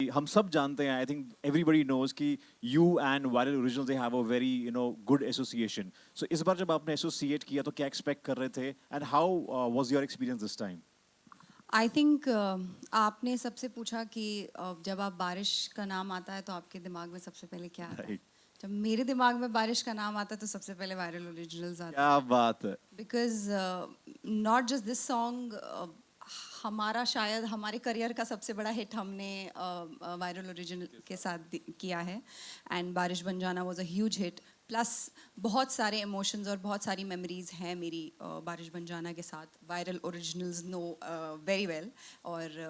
हम सब जानते हैं, आई थिंक एवरीबॉडी नोज कि you and viral original they have a very good association. So इस बार जब आपने एसोसिएट किया तो क्या एक्सपेक्ट कर रहे थे and how was your experience this time? I think आपने सबसे पूछा कि जब आप बारिश का नाम आता है तो आपके दिमाग में सबसे पहले क्या आता है? Right. जब मेरे दिमाग में बारिश का नाम आता है तो सबसे पहले वायरल ओरिजिनल्स आते हैं. क्या बात है. Because not just this song, हमारा शायद हमारे करियर का सबसे बड़ा हिट हमने वायरल ओरिजिनल के साथ किया है. एंड बारिश बन जाना was a huge hit. Plus बहुत सारे इमोशंस और बहुत सारी मेमोरीज हैं मेरी बारिश बन जाना के साथ. Viral originals know very well. और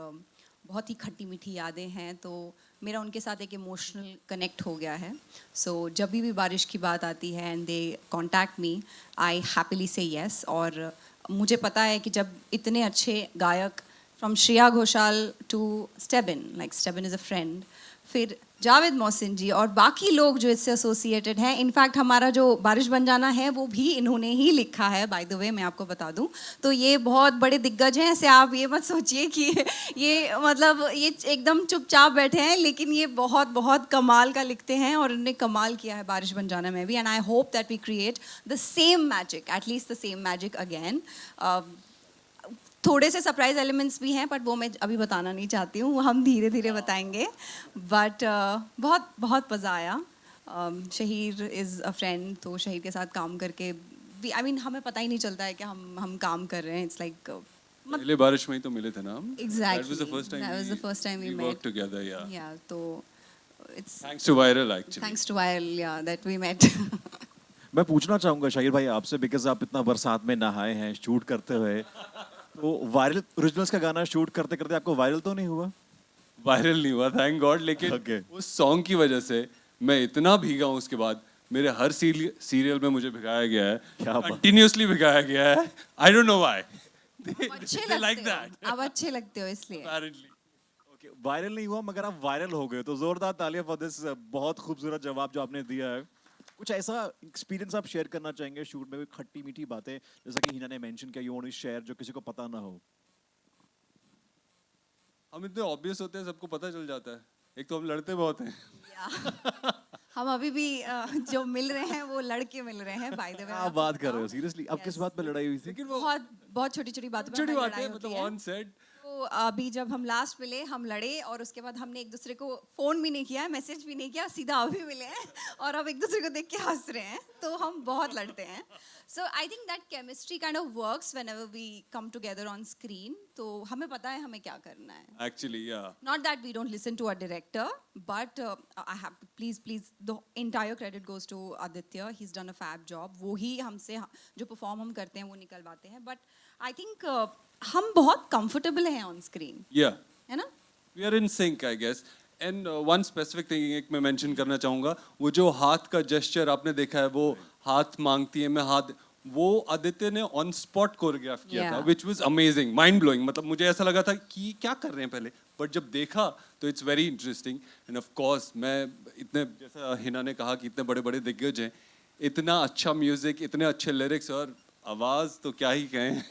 बहुत ही खट्टी मीठी यादें हैं, तो मेरा उनके साथ एक इमोशनल कनेक्ट हो गया है. सो जब भी बारिश की बात आती है and they contact me, I happily say yes. और मुझे पता है कि जब इतने अच्छे गायक from Shreya Ghoshal to Stebin, like Stebin is a friend, फिर जावेद मोहसिन जी और बाकी लोग जो इससे एसोसिएटेड हैं, इनफैक्ट हमारा जो बारिश बन जाना है वो भी इन्होंने ही लिखा है, बाय द वे मैं आपको बता दूं. तो ये बहुत बड़े दिग्गज हैं. ऐसे आप ये मत सोचिए कि ये मतलब ये एकदम चुपचाप बैठे हैं, लेकिन ये बहुत बहुत कमाल का लिखते हैं और उन्होंने कमाल किया है बारिश बन जाना में भी. And I hope that we create the same magic, at least the same magic again. थोड़े से सरप्राइज एलिमेंट्स भी हैं, बट वो मैं अभी बताना नहीं चाहती हूँ, वो हम धीरे धीरे बताएंगे. बट बहुत बहुत मज़ा आया. शहीर इज़ अ फ्रेंड, तो शहीर के साथ काम करके आई मीन हमें पता ही नहीं चलता है कि हम काम कर रहे हैं. इट्स लाइक पहले बारिश में ही तो मिले थे ना हम. Exactly. That was the first time That was the first time we met. worked together, yeah. Yeah, तो it's Thanks to Viral actually. thanks to Viral, yeah, that we met. मैं पूछना चाहूंगा शाहिर भाई आपसे, बिकॉज आप इतना बरसात में नहाए हैं शूट करते हुए, तो वायरल ओरिजिनल्स का गाना शूट करते करते आपको वायरल तो नहीं हुआ? वायरल नहीं हुआ थैंक गॉड, लेकिन Okay. उस सॉन्ग की वजह से मैं इतना भीगा हूँ. उसके बाद मेरे हर सीरियल में मुझे भिगाया गया है, क्या बात? कंटिन्यूअसली भिगाया गया है. I don't know why. आप अच्छे They like लगते that. हो, आप अच्छे लगते हो इसलिए. Apparently. ओके, वायरल नहीं हुआ मगर आप वायरल हो गए, तो जोरदार तालियां फॉर दिस बहुत खूबसूरत जवाब जो आपने दिया है. कुछ ऐसा एक्सपीरियंस आप शेयर करना चाहेंगे शूट में, कोई खट्टी मीठी बातें जैसा कि हिना ने मेंशन किया, यू वांट टू शेयर, जो किसी को पता ना हो? हम इतने ऑब्वियस होते हैं, सबको पता चल जाता है. एक तो हम लड़ते बहुत हैं. Yeah. हम अभी भी जो मिल रहे हैं वो लड़के मिल रहे हैं, बाय द वे. क्या बात कर रहे हो सीरियसली? अब किस बात पे लड़ाई हुई थी? लेकिन वो बहुत बहुत छोटी छोटी बातों पे छोटी हमारी बात है, लड़ाई होती मतलब है. On set. तो अभी जब हम लास्ट मिले, हम लड़े और उसके बाद हमने एक दूसरे को फोन भी नहीं किया, मैसेज भी नहीं किया, सीधा अभी मिले हैं और अब एक दूसरे को देख के हंस रहे हैं. तो हम बहुत लड़ते हैं. So I think that chemistry kind of works whenever we come together on screen. तो हमें पता है हमें क्या करना है. Actually, yeah. Not that we don't listen to our director, but I have please the entire credit goes to Aditya. He's done a fab job. वो ही हमसे जो perform हम करते हैं वो निकलवाते हैं. But I think हम बहुत comfortable हैं on screen, Yeah. है ना? We are in sync, I guess. And one specific thing एक मैं mention करना चाहूँगा, वो जो हाथ का gesture आपने देखा है, वो हाथ मांगती है, मैं हाथ, वो आदित्य ने ऑन स्पॉट कोरियोग्राफ किया था, Yeah. which was amazing, mind blowing. मतलब मुझे ऐसा लगा था कि क्या कर रहे हैं पहले, बट जब देखा तो it's very interesting. End of course मैं इतने, जैसा हिना ने कहा कि इतने बड़े बड़े दिग्गज हैं, इतना अच्छा म्यूजिक, इतने अच्छे लिरिक्स और आवाज़ तो क्या ही कहें.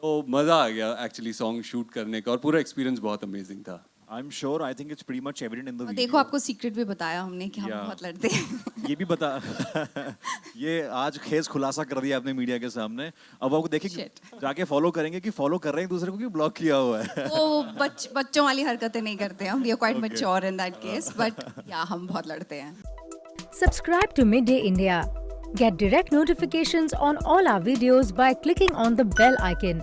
तो मज़ा आ गया एक्चुअली सॉन्ग शूट करने का, और पूरा एक्सपीरियंस बहुत अमेजिंग था. I am sure, I think it's pretty much evident in the और वीडियो. देखो आपको सीक्रेट भी बताया हमने कि हम Yeah. बहुत लड़ते हैं. ये भी बता ये आज खेस खुलासा कर दिया आपने मीडिया के सामने. अब आपको देखिए Shit. जाके फॉलो करेंगे कि फॉलो कर रहे हैं एक दूसरे को कि ब्लॉक किया हुआ है. वो बच्चों वाली हरकतें नहीं करते हम. We are quite Okay. mature in that case, but yeah, हम बहुत लड़ते हैं. Subscribe to Midday India. Get direct notifications on all our videos by clicking on the bell icon.